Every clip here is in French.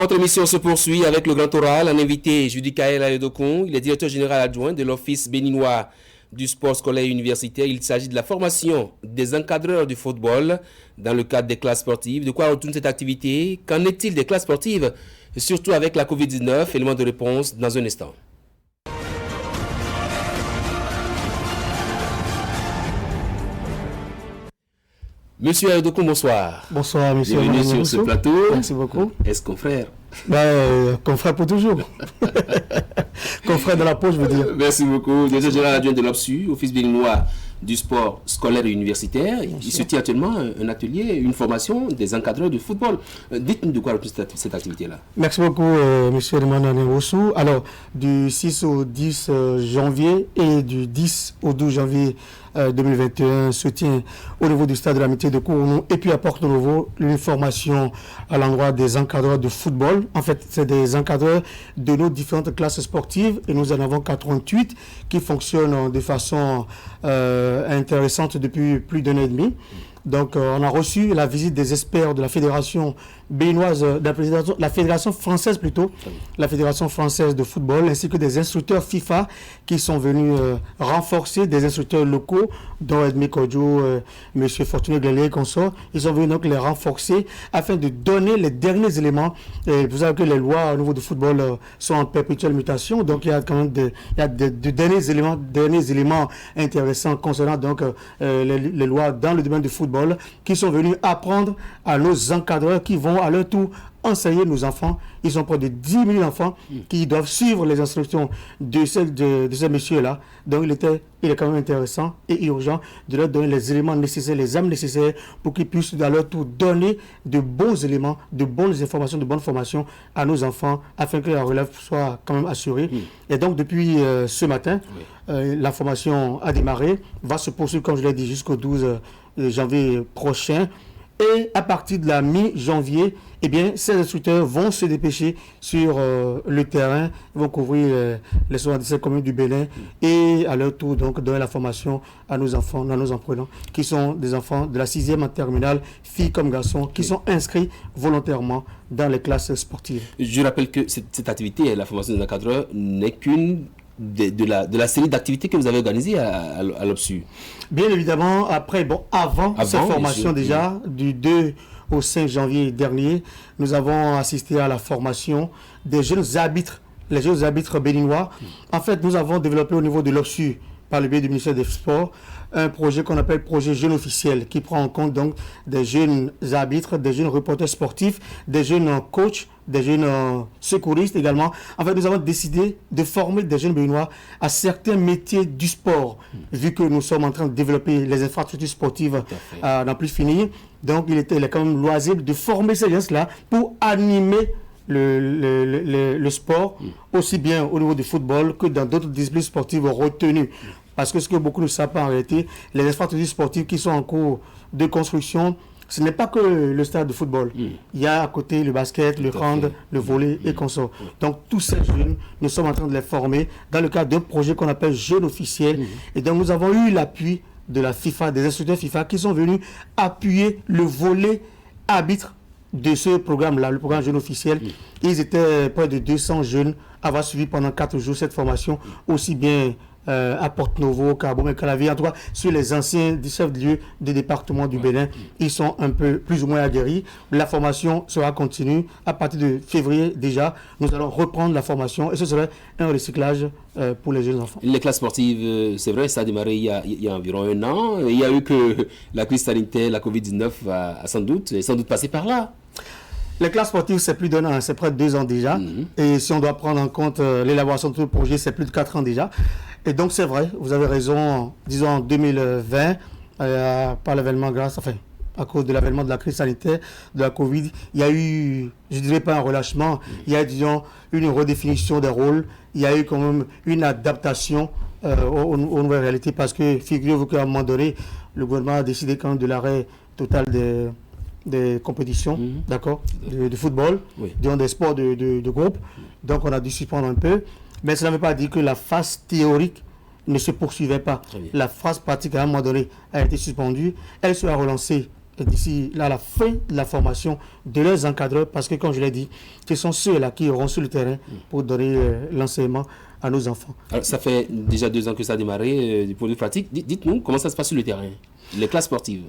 Notre émission se poursuit avec le grand oral. En invité, Judikaël Aledokun, il est directeur général adjoint de l'Office béninois du sport scolaire et universitaire. Il s'agit de la formation des encadreurs du football dans le cadre des classes sportives. De quoi retourne cette activité? Qu'en est-il des classes sportives, surtout avec la COVID-19? Élément de réponse dans un instant. Monsieur Aledokun, bonsoir. Bonsoir, monsieur. Bienvenue sur ce plateau. Merci beaucoup. Est-ce confrère? Confrère pour toujours. Confrère de la peau, je veux dire. Merci beaucoup. Directeur général adjoint de l'OPSU, Office béninois du sport scolaire et universitaire. Il se tient actuellement un atelier, une formation des encadreurs de football. Dites-nous de quoi cette activité-là. Merci beaucoup, monsieur Emmanuel Nwosu. Alors, du 6 au 10 janvier et du 10 au 12 janvier 2021 se tient au niveau du stade de l'amitié de Cournot et puis à Porto-Novo une formation à l'endroit des encadreurs de football. En fait, c'est des encadreurs de nos différentes classes sportives et nous en avons 88 qui fonctionnent de façon intéressante depuis plus d'un an et demi. Donc, on a reçu la visite des experts de la fédération béninoise, la fédération française plutôt, la fédération française de football, ainsi que des instructeurs FIFA qui sont venus renforcer, des instructeurs locaux, dont Edmé Kodjo, M. Fortuné Glélé et consorts. Ils sont venus donc les renforcer afin de donner les derniers éléments. Et vous savez que les lois au niveau du football sont en perpétuelle mutation, donc il y a quand même de derniers éléments intéressants concernant donc les lois dans le domaine du football qui sont venus apprendre à nos encadreurs qui vont à leur tour enseigner nos enfants. Ils sont près de 10 000 enfants qui doivent suivre les instructions de ces messieurs-là. Donc il est quand même intéressant et urgent de leur donner les éléments nécessaires, les âmes nécessaires pour qu'ils puissent à leur tour donner de bons éléments, de bonnes informations, de bonnes formations à nos enfants afin que la relève soit quand même assurée. Et donc depuis ce matin, la formation a démarré, va se poursuivre comme je l'ai dit jusqu'au 12 janvier prochain. Et à partir de la mi-janvier, eh bien, ces instructeurs vont se dépêcher sur le terrain, vont couvrir les 77 communes du Bénin et à leur tour, donc, donner la formation à nos enfants, à nos apprenants, qui sont des enfants de la 6e en terminale, filles comme garçons, qui sont inscrits volontairement dans les classes sportives. Je rappelle que cette activité, la formation des encadreurs, n'est qu'une de la série d'activités que vous avez organisées à l'OPSU. Bien évidemment, avant cette formation déjà, du 2 au 5 janvier dernier, nous avons assisté à la formation des jeunes arbitres, les jeunes arbitres béninois. En fait, nous avons développé au niveau de l'OPSU, par le biais du ministère des Sports, un projet qu'on appelle projet jeune officiel, qui prend en compte donc des jeunes arbitres, des jeunes reporters sportifs, des jeunes coachs, des jeunes secouristes également. En fait, nous avons décidé de former des jeunes béninois à certains métiers du sport, vu que nous sommes en train de développer les infrastructures sportives à n'en plus finir. Donc, il est quand même loisible de former ces gens-là pour animer le sport, aussi bien au niveau du football que dans d'autres disciplines sportives retenues. Parce que ce que beaucoup ne savent pas en réalité, les infrastructures sportives qui sont en cours de construction, ce n'est pas que le stade de football. Il y a à côté le basket, le hand, le volley et consorts. Donc tous ces jeunes, nous sommes en train de les former dans le cadre d'un projet qu'on appelle Jeune officiel. Et donc nous avons eu l'appui de la FIFA, des instructeurs FIFA qui sont venus appuyer le volet arbitre de ce programme-là, le programme Jeune officiel. Ils étaient près de 200 jeunes à avoir suivi pendant 4 jours cette formation, aussi bien à Porto-Novo, Carbon et Calavier, en tout cas sur les anciens chefs de lieu des départements du Bénin. Ils sont un peu plus ou moins aguerris. La formation sera continue. À partir de février déjà, nous allons reprendre la formation et ce serait un recyclage pour les jeunes enfants. Les classes sportives, c'est vrai, ça a démarré il y a environ un an. Il y a eu que la crise sanitaire, la COVID-19 a sans doute passé par là. Les classes sportives, c'est plus d'un an, c'est près de 2 ans déjà. Et si on doit prendre en compte l'élaboration de tout le projet, c'est plus de 4 ans déjà. Et donc, c'est vrai, vous avez raison, disons en 2020, par l'événement à cause de l'avènement de la crise sanitaire, de la Covid, il y a eu, je ne dirais pas un relâchement, il y a, disons, une redéfinition des rôles, il y a eu quand même une adaptation aux nouvelles réalités, parce que, figurez-vous qu'à un moment donné, le gouvernement a décidé quand même de l'arrêt total des compétitions, d'accord, de football, disons des sports de groupe. Donc on a dû suspendre un peu, mais cela ne veut pas dire que la phase théorique ne se poursuivait pas. La phase pratique à un moment donné a été suspendue, elle sera relancée d'ici là, à la fin de la formation de leurs encadreurs, parce que, comme je l'ai dit, ce sont ceux-là qui iront sur le terrain pour donner l'enseignement à nos enfants. Alors, ça fait déjà 2 ans que ça a démarré, du point de vue pratique. Dites-nous comment ça se passe sur le terrain, les classes sportives.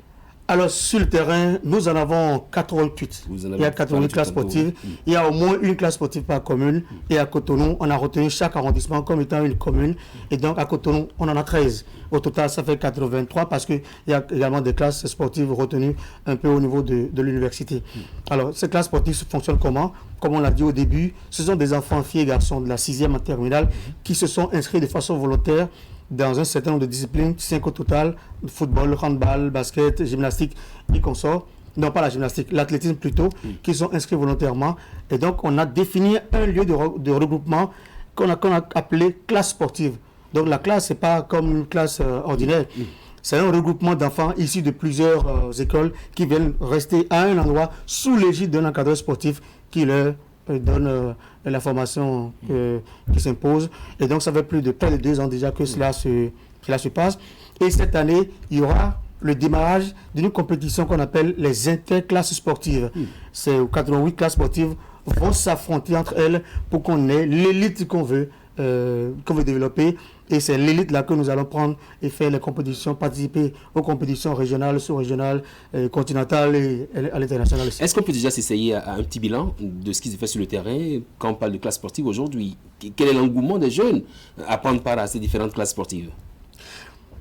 Alors, sur le terrain, nous en avons 88. Il y a 88 classes sportives. Il y a au moins une classe sportive par commune. Et à Cotonou, on a retenu chaque arrondissement comme étant une commune. Et donc, à Cotonou, on en a 13. Au total, ça fait 83 parce qu'il y a également des classes sportives retenues un peu au niveau de l'université. Alors, ces classes sportives fonctionnent comment? Comme on l'a dit au début, ce sont des enfants, filles et garçons de la 6e en terminale qui se sont inscrits de façon volontaire dans un certain nombre de disciplines, 5 au total, football, handball, basket, gymnastique et consorts. Non, pas la gymnastique, l'athlétisme plutôt, qui sont inscrits volontairement. Et donc, on a défini un lieu de regroupement qu'on a appelé classe sportive. Donc, la classe, ce n'est pas comme une classe ordinaire. C'est un regroupement d'enfants issus de plusieurs écoles qui viennent rester à un endroit sous l'égide d'un encadreur sportif qui leur donne la formation qui s'impose. Et donc, ça fait près de 2 ans déjà que cela se passe. Et cette année, il y aura le démarrage d'une compétition qu'on appelle les interclasses sportives. C'est 88 classes sportives vont s'affronter entre elles pour qu'on ait l'élite qu'on veut développer. Et c'est l'élite là que nous allons prendre et faire les compétitions, participer aux compétitions régionales, sous-régionales, continentales et à l'international. Est-ce qu'on peut déjà s'essayer à un petit bilan de ce qui se fait sur le terrain quand on parle de classe sportive aujourd'hui? Quel est l'engouement des jeunes à prendre part à ces différentes classes sportives?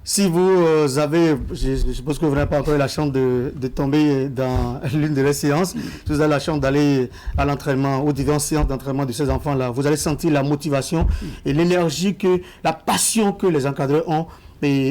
Si vous avez, je suppose que vous n'avez pas encore eu la chance de tomber dans l'une de les séances, si vous avez la chance d'aller à l'entraînement, aux différentes séances d'entraînement de ces enfants-là, vous allez sentir la motivation et l'énergie, la passion que les encadreurs ont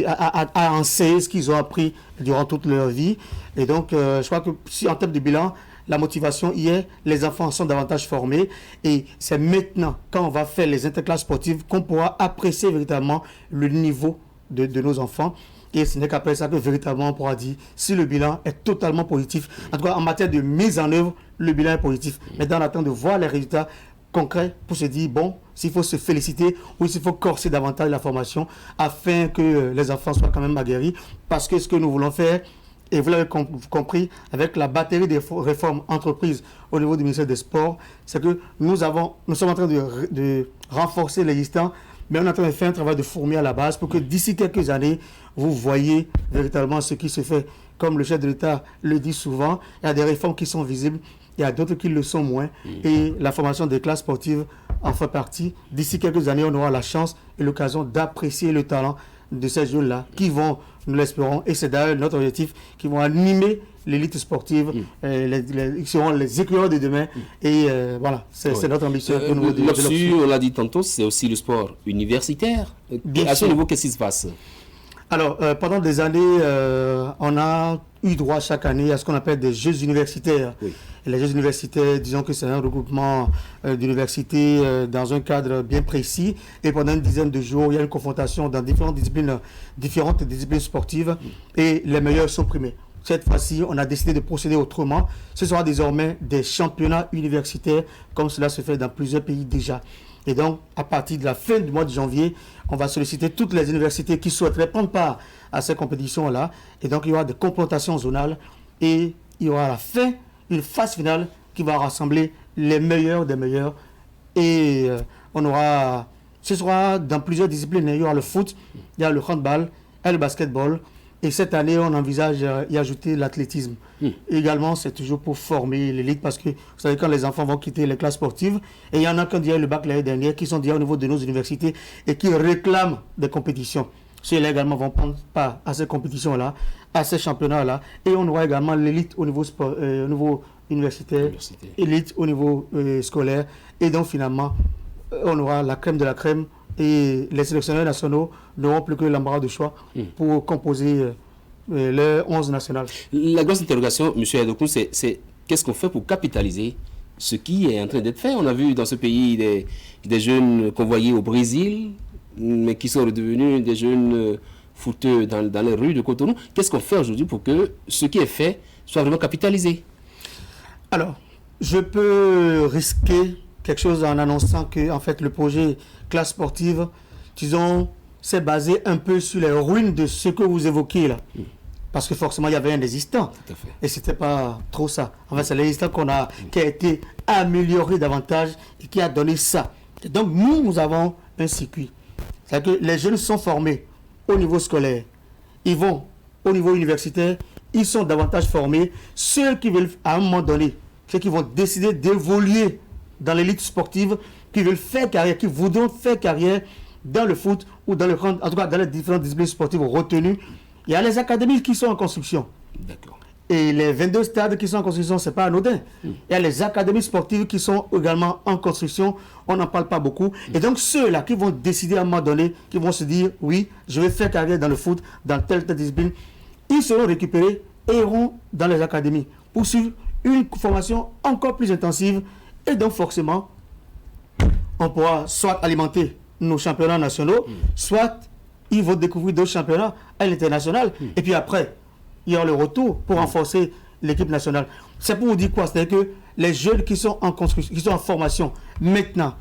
à enseigner ce qu'ils ont appris durant toute leur vie. Et donc, je crois que si en termes de bilan, la motivation hier, les enfants sont davantage formés et c'est maintenant, quand on va faire les interclasses sportives, qu'on pourra apprécier véritablement le niveau de nos enfants. Et ce n'est qu'après ça que véritablement on pourra dire si le bilan est totalement positif. En tout cas, en matière de mise en œuvre, le bilan est positif. Mais dans l'attente de voir les résultats concrets pour se dire, bon, s'il faut se féliciter ou s'il faut corser davantage la formation afin que les enfants soient quand même aguerris. Parce que ce que nous voulons faire, et vous l'avez compris, avec la batterie des réformes entreprises au niveau du ministère des Sports, c'est que nous sommes en train de renforcer l'existant, mais on est en train de faire un travail de fourmi à la base pour que d'ici quelques années, vous voyez véritablement ce qui se fait. Comme le chef de l'État le dit souvent, il y a des réformes qui sont visibles, il y a d'autres qui le sont moins. Et la formation des classes sportives en fait partie. D'ici quelques années, on aura la chance et l'occasion d'apprécier le talent de ces jeunes-là qui vont, nous l'espérons, et c'est d'ailleurs notre objectif, qui vont animer l'élite sportive, qui seront les éclaireurs de demain. Et voilà, c'est notre ambition. On l'a dit tantôt, c'est aussi le sport universitaire. À ce niveau, qu'est-ce qui se passe? Alors, pendant des années, on a eu droit chaque année à ce qu'on appelle des Jeux universitaires. Et les Jeux universitaires, disons que c'est un regroupement d'universités dans un cadre bien précis. Et pendant une dizaine de jours, il y a une confrontation dans différentes disciplines sportives. Et les meilleurs sont primés. Cette fois-ci, on a décidé de procéder autrement. Ce sera désormais des championnats universitaires, comme cela se fait dans plusieurs pays déjà. Et donc, à partir de la fin du mois de janvier, on va solliciter toutes les universités qui souhaiteraient prendre part à ces compétitions-là. Et donc, il y aura des confrontations zonales et il y aura à la fin une phase finale qui va rassembler les meilleurs des meilleurs. Et ce sera dans plusieurs disciplines. Il y aura le foot, il y a le handball, il y a le basketball. Et cette année, on envisage y ajouter l'athlétisme. Également, c'est toujours pour former l'élite parce que vous savez, quand les enfants vont quitter les classes sportives, et il y en a qui ont déjà eu le bac l'année dernière, qui sont déjà au niveau de nos universités et qui réclament des compétitions. Ceux-là également vont prendre part à ces compétitions-là, à ces championnats-là. Et on aura également l'élite au niveau, au niveau universitaire, élite au niveau scolaire. Et donc, finalement, on aura la crème de la crème. Et les sélectionneurs nationaux n'auront plus que l'embarras de choix pour composer le 11 national. La grosse interrogation, M. Yadokoun, c'est qu'est-ce qu'on fait pour capitaliser ce qui est en train d'être fait? On a vu dans ce pays des jeunes convoyés au Brésil, mais qui sont redevenus des jeunes footeux dans les rues de Cotonou. Qu'est-ce qu'on fait aujourd'hui pour que ce qui est fait soit vraiment capitalisé? Alors, je peux risquer quelque chose en annonçant que en fait, le projet classe sportive, disons, c'est basé un peu sur les ruines de ce que vous évoquez là. Parce que forcément, il y avait un existant. Tout à fait. Et ce n'était pas trop ça. En fait, c'est l'existant qui a été amélioré davantage et qui a donné ça. Et donc, nous avons un circuit. C'est-à-dire que les jeunes sont formés au niveau scolaire. Ils vont au niveau universitaire. Ils sont davantage formés. Ceux qui veulent, à un moment donné, ceux qui vont décider d'évoluer dans l'élite sportive, qui veulent faire carrière, qui voudront faire carrière dans le foot ou dans le hand, en tout cas dans les différentes disciplines sportives retenues. Il y a les académies qui sont en construction. D'accord. Et les 22 stades qui sont en construction, ce n'est pas anodin. Il y a les académies sportives qui sont également en construction. On n'en parle pas beaucoup. Et donc, ceux-là qui vont décider à un moment donné, qui vont se dire, oui, je vais faire carrière dans le foot, dans telle discipline, ils seront récupérés et iront dans les académies pour suivre une formation encore plus intensive. Et donc, forcément, on pourra soit alimenter nos championnats nationaux, soit ils vont découvrir d'autres championnats à l'international. Et puis après, il y aura le retour pour renforcer l'équipe nationale. C'est pour vous dire quoi? C'est-à-dire que les jeunes qui sont en construction, qui sont en formation maintenant,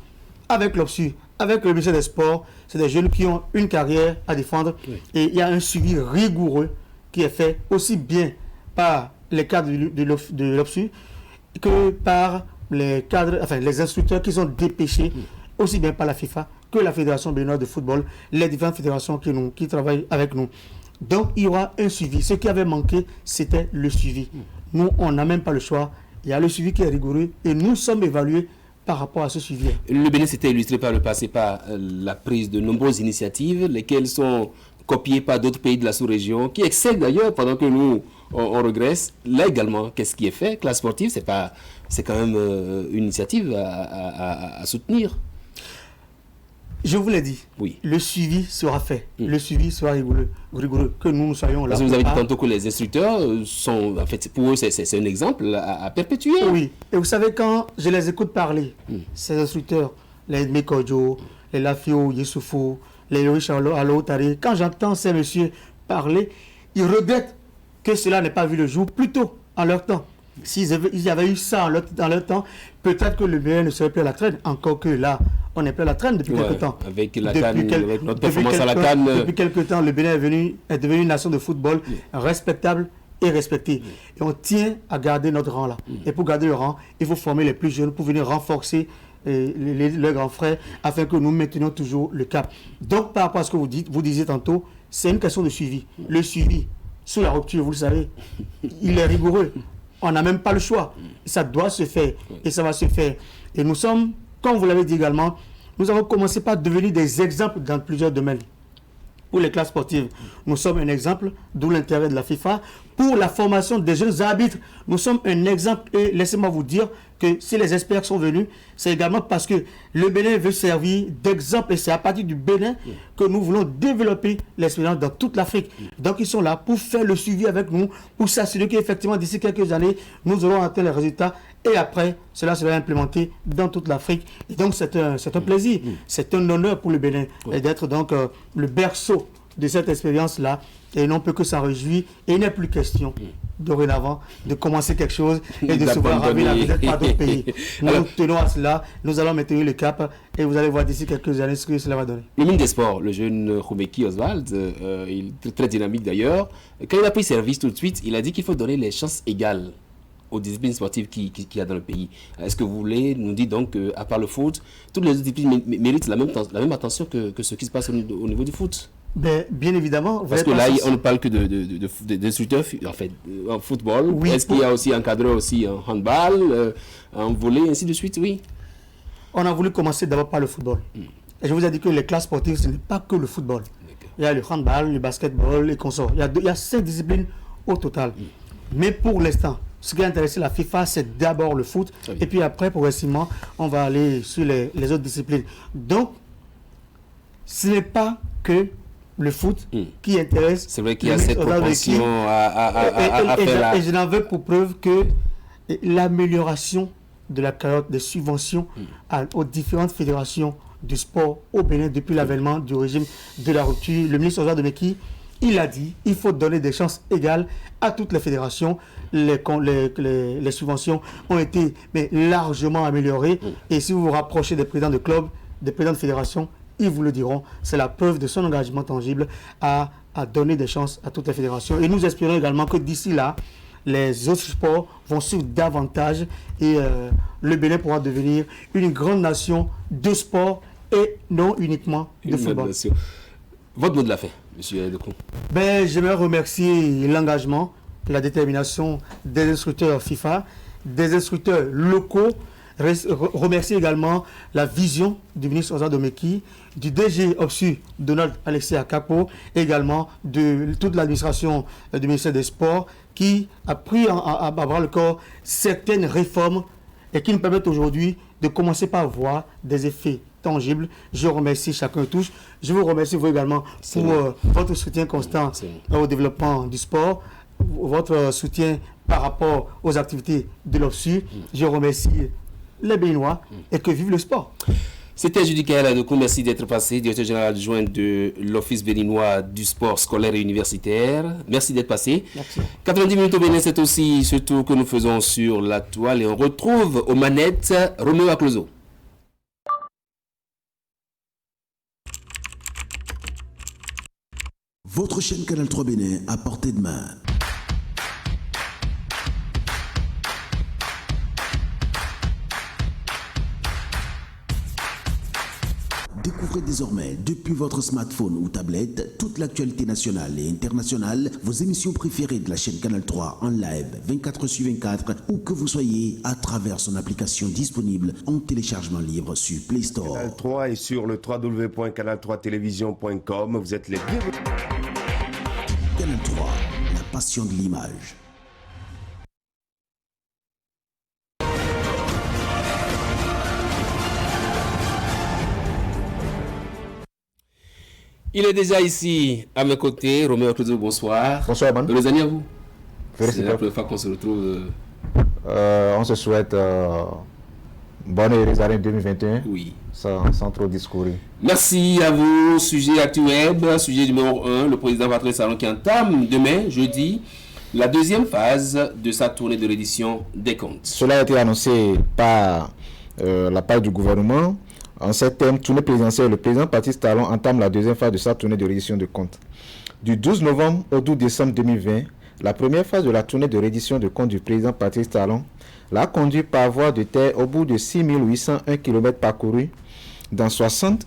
avec l'OPSU, avec le ministère des Sports, c'est des jeunes qui ont une carrière à défendre. Et il y a un suivi rigoureux qui est fait aussi bien par les cadres de l'OPSU que par les cadres, enfin les instructeurs qui sont dépêchés aussi bien par la FIFA que la Fédération béninoise de football, les différentes fédérations qui travaillent avec nous. Donc, il y aura un suivi. Ce qui avait manqué, c'était le suivi. Nous, on n'a même pas le choix. Il y a le suivi qui est rigoureux et nous sommes évalués par rapport à ce suivi. Le Bénin s'était illustré par le passé par la prise de nombreuses initiatives, lesquelles sont copiées par d'autres pays de la sous-région, qui excellent d'ailleurs pendant que nous, on regresse. Là également, qu'est-ce qui est fait? Classe sportive, c'est quand même une initiative à soutenir. Je vous l'ai dit, oui. Le suivi sera fait, le suivi sera rigoureux, que nous soyons là. Parce que vous avez dit tantôt que les instructeurs sont, en fait, pour eux, c'est un exemple à perpétuer. Oui, et vous savez, quand je les écoute parler, ces instructeurs, les Mekodjo, les Lafio, Yessoufou, les Yoish Alo-Tari, quand j'entends ces messieurs parler, ils regrettent que cela n'ait pas vu le jour plus tôt, en leur temps. S'ils avaient eu ça dans leur temps, peut-être que le Bénin ne serait plus à la traîne, encore que là, on n'est plus à la traîne depuis quelque temps. Avec la CAN, avec notre performance à la CAN. Depuis quelque temps, le Bénin est devenu une nation de football respectable et respectée. Et on tient à garder notre rang là. Et pour garder le rang, il faut former les plus jeunes pour venir renforcer leurs grands frères afin que nous maintenions toujours le cap. Donc, par rapport à ce que vous disiez tantôt, c'est une question de suivi. Le suivi, sous la rupture, vous le savez, il est rigoureux. On n'a même pas le choix. Ça doit se faire et ça va se faire. Et nous sommes, comme vous l'avez dit également, nous avons commencé par devenir des exemples dans plusieurs domaines. Pour les classes sportives, nous sommes un exemple, d'où l'intérêt de la FIFA. Pour la formation des jeunes arbitres, nous sommes un exemple. Et laissez-moi vous dire que si les experts sont venus, c'est également parce que le Bénin veut servir d'exemple. Et c'est à partir du Bénin que nous voulons développer l'expérience dans toute l'Afrique. Donc ils sont là pour faire le suivi avec nous, pour s'assurer qu'effectivement d'ici quelques années, nous aurons atteint les résultats. Et après, cela sera implémenté dans toute l'Afrique. Et donc c'est un plaisir, c'est un honneur pour le Bénin d'être donc le berceau de cette expérience-là. Et on ne peut que s'en réjouir. Et il n'est plus question, dorénavant, de commencer quelque chose et de se voir ravi peut-être par d'autres pays. Nous tenons à cela, nous allons maintenir le cap et vous allez voir d'ici quelques années ce que cela va donner. Le ministre des Sports, le jeune Khoumeki Oswald, il est très dynamique d'ailleurs. Quand il a pris service tout de suite, il a dit qu'il faut donner les chances égales aux disciplines sportives qu'il y a dans le pays. Est-ce que vous voulez nous dire donc qu'à part le foot, toutes les disciplines méritent la même attention que ce qui se passe au niveau du foot? Bien évidemment. Parce que là, on ne parle que d'instructeurs en fait, en football. Oui, est-ce qu'il y a aussi encadreurs aussi en handball, en volley, ainsi de suite? Oui. On a voulu commencer d'abord par le football. Et je vous ai dit que les classes sportives, ce n'est pas que le football. Il y a le handball, le basketball, les consorts. Il y a 5 disciplines au total. Mais pour l'instant, ce qui a intéressé la FIFA, c'est d'abord le foot. Et puis après, progressivement, on va aller sur les autres disciplines. Donc, ce n'est pas que le foot qui intéresse. C'est vrai qu'il y a cette propension à faire et je n'en veux pour preuve que l'amélioration de la cagnotte des subventions aux différentes fédérations du sport au Bénin depuis l'avènement du régime de la rupture. Le ministre Oswald Meki, il a dit il faut donner des chances égales à toutes les fédérations. Les subventions ont été largement améliorées. Et si vous vous rapprochez des présidents de clubs, des présidents de fédérations, ils vous le diront, c'est la preuve de son engagement tangible à à donner des chances à toutes les fédérations. Et nous espérons également que d'ici là, les autres sports vont suivre davantage et le Bénin pourra devenir une grande nation de sport et non uniquement de football. Votre mot de la fin, M. Dekoun. J'aimerais remercier l'engagement, la détermination des instructeurs FIFA, des instructeurs locaux. Remercier également la vision du ministre Ozan Domeki, du DG OPSU Donald Alexis Akapo, également de toute l'administration du ministère des Sports qui a pris à bras le corps certaines réformes et qui nous permettent aujourd'hui de commencer par voir des effets tangibles. Je remercie chacun de tous. Je vous remercie vous également pour votre soutien constant au développement du sport, votre soutien par rapport aux activités de l'OPSU. Je remercie les Béninois et que vive le sport. C'était Judy Kaela Dokou, merci d'être passé, directeur général adjoint de l'Office béninois du sport scolaire et universitaire. Merci d'être passé. Merci. 90 minutes au Bénin, c'est aussi ce tour que nous faisons sur la toile et on retrouve aux manettes Roméo Aklozo. Votre chaîne Canal 3 Bénin à portée de main. Découvrez désormais depuis votre smartphone ou tablette toute l'actualité nationale et internationale, vos émissions préférées de la chaîne Canal 3 en live 24/24 où que vous soyez à travers son application disponible en téléchargement libre sur Play Store. Canal 3 et sur le www.canal3television.com, vous êtes les bienvenus. Canal 3, la passion de l'image. Il est déjà ici à mes côtés, Roméo Aklozo, bonsoir. Bonsoir, man. Heureuse année à vous. Merci. C'est la première fois qu'on se retrouve. On se souhaite bonne et heureuse année 2021. Oui. Sans trop discourir. Merci à vous. Sujet actuel, sujet numéro 1, le président Patrice Talon qui entame demain, jeudi, la deuxième phase de sa tournée de reddition des comptes. Cela a été annoncé par la part du gouvernement. En ces termes, tournée présidentielle, le président Patrice Talon entame la deuxième phase de sa tournée de reddition de comptes. Du 12 novembre au 12 décembre 2020, la première phase de la tournée de reddition de comptes du président Patrice Talon l'a conduit par voie de terre au bout de 6 801 km parcourus dans 60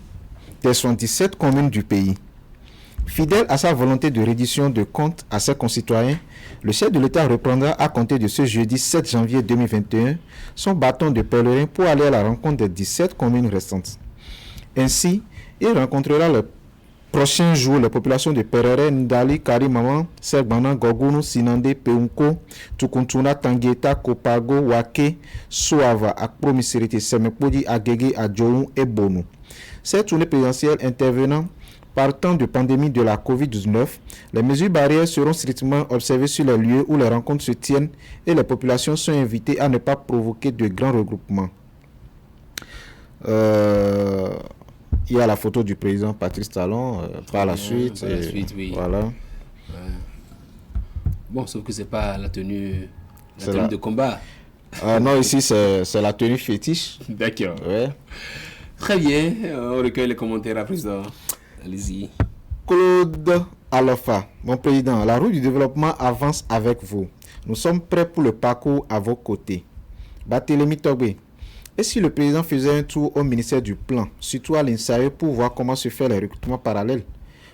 des 77 communes du pays. Fidèle à sa volonté de reddition de comptes à ses concitoyens, le chef de l'État reprendra à compter de ce jeudi 7 janvier 2021 son bâton de pèlerin pour aller à la rencontre des 17 communes restantes. Ainsi, il rencontrera le prochain jour les populations de Perere, Ndali, Karimaman, Segbana, Gogunu, Sinande, Peunko, Tukuntuna, Tangueta, Kopago, Wake, Souava, Akpro, Misirite, Semekpodi, Agege, Adjoun et Bonou. Cette tournée présidentielle intervenant par temps de pandémie de la COVID-19, les mesures barrières seront strictement observées sur les lieux où les rencontres se tiennent et les populations sont invitées à ne pas provoquer de grands regroupements. Il y a la photo du président Patrice Talon par la suite. Par la suite, oui. Voilà. Bon, sauf que c'est pas la tenue de combat. Non, ici c'est la tenue fétiche. D'accord. Ouais. Très bien, on recueille les commentaires à président. Allez-y. Claude Alofa, mon président, la route du développement avance avec vous. Nous sommes prêts pour le parcours à vos côtés. Barthélémy Togbe. Et si le président faisait un tour au ministère du Plan, surtout à l'INSAE, pour voir comment se fait les recrutements parallèles?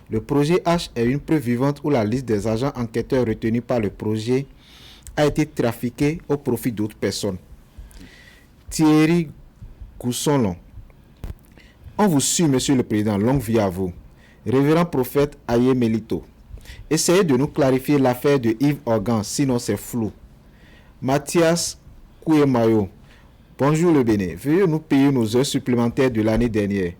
Le projet H est une preuve vivante où la liste des agents enquêteurs retenus par le projet a été trafiquée au profit d'autres personnes. Thierry Goussonlon. On vous suit, monsieur le président, longue vie à vous. Révérend prophète Aye Melito. Essayez de nous clarifier l'affaire de Yves Organ, sinon c'est flou. Mathias Kouemayo. Bonjour le Bénin. Veuillez nous payer nos heures supplémentaires de l'année dernière.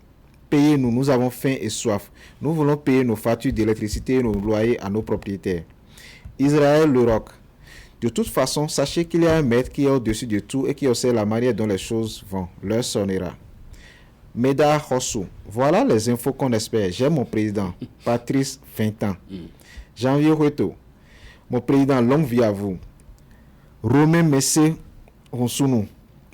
Payez-nous, nous avons faim et soif. Nous voulons payer nos factures d'électricité et nos loyers à nos propriétaires. Israël Leroc. De toute façon, sachez qu'il y a un maître qui est au-dessus de tout et qui observe la manière dont les choses vont. L'heure sonnera. Meda Hossou. Voilà les infos qu'on espère. J'aime mon président, Patrice 20 ans. Janvier Hueto. Mon président, longue vie à vous. Romain Messé Ronsounou.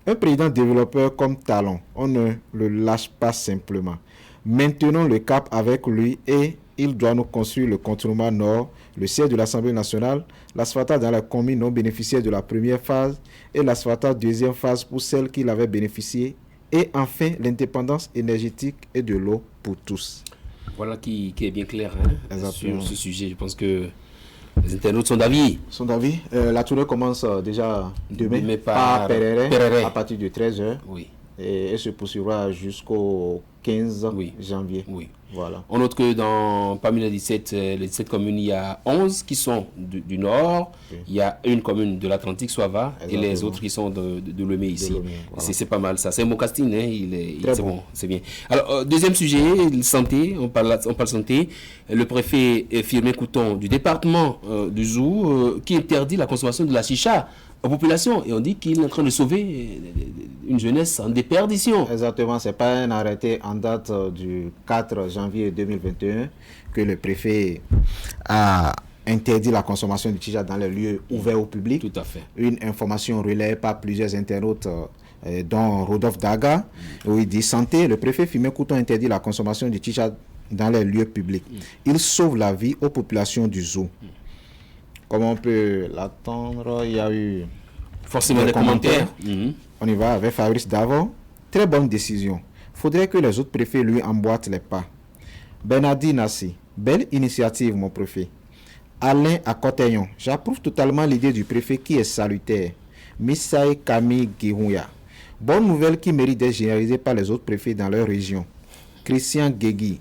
Un président développeur comme Talon, on ne le lâche pas simplement. Maintenons le cap avec lui et il doit nous construire le contournement nord, le siège de l'Assemblée nationale, l'asphaltage dans la commune non bénéficiaire de la première phase et l'asphaltage deuxième phase pour celles qui l'avaient bénéficié, et enfin l'indépendance énergétique et de l'eau pour tous. Voilà qui est bien clair sur ce sujet. Je pense que les internautes sont d'avis. La tournée commence déjà demain par Perere, Perere à partir de 13h. Oui. Et elle se poursuivra jusqu'au 15 Oui. janvier. Oui. Voilà. On note que parmi les 17 communes, il y a 11 qui sont du nord, Oui. il y a une commune de l'Atlantique, Soava, et les Exactement. autres qui sont de Lomé ici. Lomé, voilà. C'est pas mal ça. C'est un bon casting, hein? Très c'est bon. c'est bien. Alors, deuxième sujet, santé, on parle santé. Le préfet Firmin Couton du département du Zou qui interdit la consommation de la chicha aux populations. Et on dit qu'il est en train de sauver une jeunesse en déperdition. Exactement, ce n'est pas un arrêté en date du 4 janvier 2021 que le préfet a interdit la consommation du chicha dans les lieux ouverts au public. Tout à fait. Une information relayée par plusieurs internautes dont Rodolphe Daga, où il dit santé, le préfet Firmin Couton interdit la consommation du chicha dans les lieux publics. Il sauve la vie aux populations du Zou. Comme on peut l'attendre, il y a eu Forcément des commentaires. On y va avec Fabrice Davon. Très bonne décision. Faudrait que les autres préfets lui emboîtent les pas. Bernardi Nassi. Belle initiative, mon préfet. Alain Akoteyon. J'approuve totalement l'idée du préfet qui est salutaire. Misaï Camille Guirouya. Bonne nouvelle qui mérite d'être généralisée par les autres préfets dans leur région. Christian Guégui.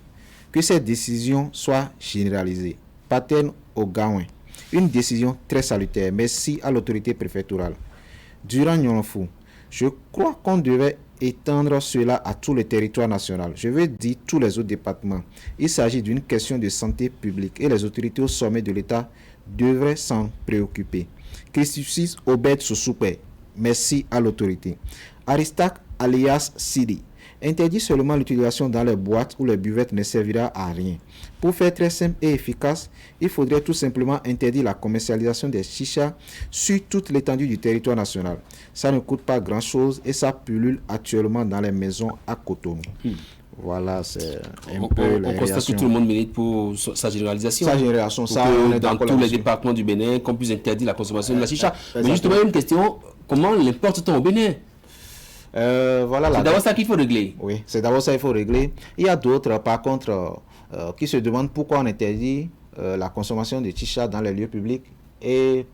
Que cette décision soit généralisée. Paten Ogaouin. Une décision très salutaire. Merci à l'autorité préfectorale. Durant Nyonfou, je crois qu'on devait étendre cela à tout le territoire national. Je veux dire tous les autres départements. Il s'agit d'une question de santé publique et les autorités au sommet de l'État devraient s'en préoccuper. Christus Obed Sousoupe, merci à l'autorité. Aristak alias Sidi, interdit seulement l'utilisation dans les boîtes où les buvettes ne servira à rien. Pour faire très simple et efficace, il faudrait tout simplement interdire la commercialisation des chichas sur toute l'étendue du territoire national. Ça ne coûte pas grand-chose et ça pullule actuellement dans les maisons à Cotonou. Voilà, c'est un peu On constate que tout le monde milite pour sa généralisation. Sa génération, ça, on est dans tous les départements du Bénin, qu'on puisse interdire la consommation de la chicha. Mais exactement. justement, une question, comment l'importe-t-on au Bénin? Voilà, C'est d'abord ça qu'il faut régler. Oui, c'est d'abord ça qu'il faut régler. Il y a d'autres, par contre, qui se demandent pourquoi on interdit la consommation de chicha dans les lieux publics et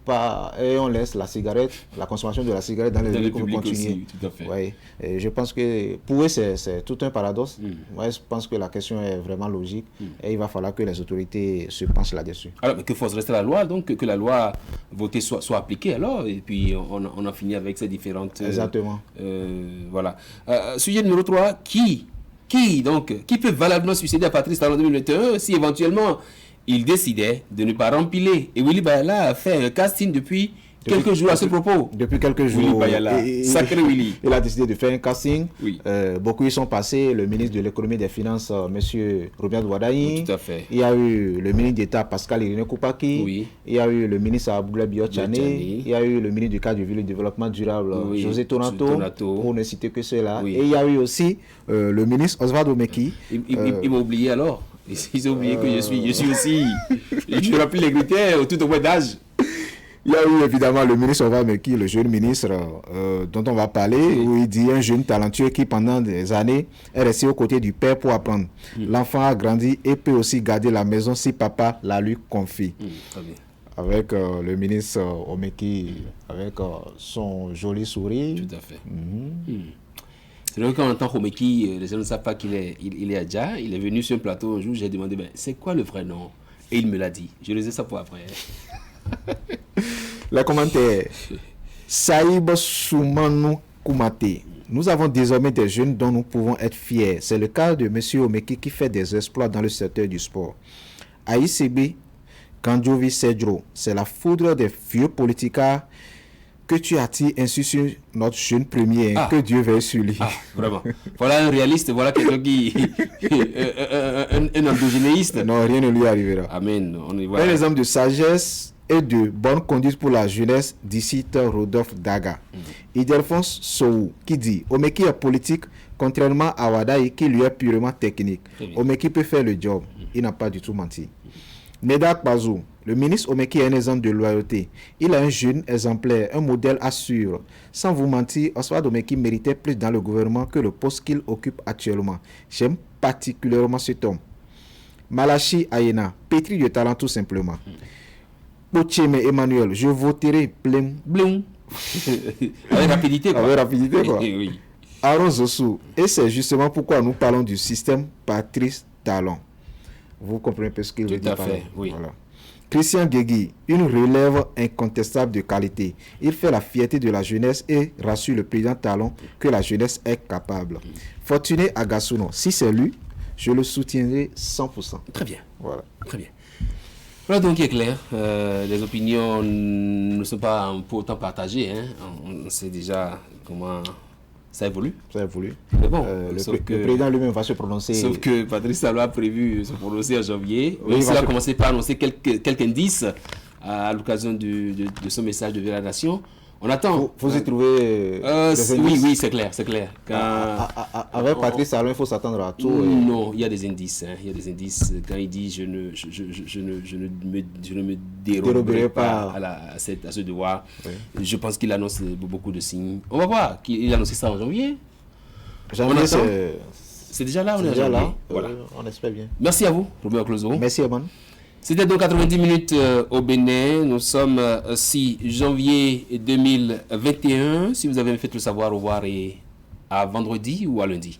on laisse la consommation de la cigarette dans les lieux publics continuer. Aussi, tout à fait. Oui, et je pense que pour eux, c'est tout un paradoxe. Moi, je pense que la question est vraiment logique et il va falloir que les autorités se penchent là-dessus. Alors, mais que faut rester la loi, donc que la loi votée soit appliquée alors, et puis on a fini avec ces différentes... Exactement. Voilà. Sujet numéro 3, qui peut valablement succéder à Patrice Talon en 2021 si éventuellement il décidait de ne pas rempiler? Et Willy Bayala a fait un casting depuis quelques jours à ce propos. Depuis quelques jours. Willy Bayala, sacré Willy. Il a décidé de faire un casting. Oui. Beaucoup y sont passés. Le ministre de l'économie et des finances, M. Robert Ouadaï. Oui, tout à fait. Il y a eu le ministre d'État Pascal Irénée Koupaki. Oui. Il y a eu le ministre Abdoulaye Biotchane. Il y a eu le ministre du cadre du ville et du développement durable, Oui, José Tonato, pour ne citer que ceux-là. Oui. Et il y a eu aussi le ministre Oswald Omeki. Il m'a oublié alors. Ils ont oublié que je suis aussi. Je rappelle les critères tout au moins d'âge. Il y a eu évidemment le ministre Oswald Omeki, le jeune ministre dont on va parler, où il dit un jeune talentueux qui pendant des années est resté aux côtés du père pour apprendre. L'enfant a grandi et peut aussi garder la maison si papa la lui confie. Très bien. Avec le ministre Omeki, avec son joli sourire. Tout à fait. C'est vrai qu'on entend Khomeki, les gens ne savent pas qu'il est à Dja. Il est venu sur un plateau un jour, j'ai demandé, c'est quoi le vrai nom? Et il me l'a dit. Je laisse ça pour après. Les commentaires. Saïb Soumanu Koumate. Nous avons désormais des jeunes dont nous pouvons être fiers. C'est le cas de M. Omeki qui fait des exploits dans le secteur du sport. AICB, Kandjovi Sedro, c'est la foudre des vieux politicards que tu attires ainsi sur notre jeune premier, que Dieu veille sur lui. Vraiment. Voilà un réaliste, voilà quelqu'un qui... un endogénéiste. Non, rien ne lui arrivera. Amen. Un exemple de sagesse et de bonne conduite pour la jeunesse d'ici Rodolphe Daga. Idelphonse Sou qui dit, Omeki est politique Contrairement à Wadaï qui lui est purement technique. Omeki peut faire le job. Il n'a pas du tout menti. Nedak Bazou, le ministre Omeki est un exemple de loyauté. Il a un jeune exemplaire, un modèle à suivre. Sans vous mentir, Oswald Omeki méritait plus dans le gouvernement que le poste qu'il occupe actuellement. J'aime particulièrement cet homme. Malachi Ayena, pétri de talent tout simplement. Pocheme Emmanuel, je voterai plein. Blum. Avec rapidité, quoi. Avec rapidité, quoi. Oui. Aaron Zossou, et c'est justement pourquoi nous parlons du système Patrice Talon. Vous comprenez un peu ce qu'il veut dire Tout à fait, oui. Voilà. Christian Guégui, une relève incontestable de qualité. Il fait la fierté de la jeunesse et rassure le président Talon que la jeunesse est capable. Fortuné Agassuno, si c'est lui, je le soutiendrai 100%. Très bien. Voilà. Très bien. Voilà donc qui est clair. Les opinions ne sont pas pour autant partagées. Hein. On sait déjà comment ça évolue. Ça a voulu. Mais bon, le président lui-même va se prononcer. Sauf que Patrice Talon a prévu se prononcer en janvier. Oui, il a commencé par annoncer quelques indices à l'occasion de son message de la nation. On attend. Vous y trouvez oui, c'est clair. Avec Patrice Talon, il faut s'attendre à tout. Non, il y a des indices. Hein. Il y a des indices. Quand il dit je ne me déroberai pas à ce devoir, oui. Je pense qu'il annonce beaucoup de signes. On va voir. Il a annoncé ça en janvier. C'est déjà là, on est déjà là. Voilà. On espère bien. Merci à vous, Robert Clozo. Merci, Eman. C'était donc 90 minutes au Bénin. Nous sommes 6 janvier 2021. Si vous avez fait le savoir, au revoir et à vendredi ou à lundi.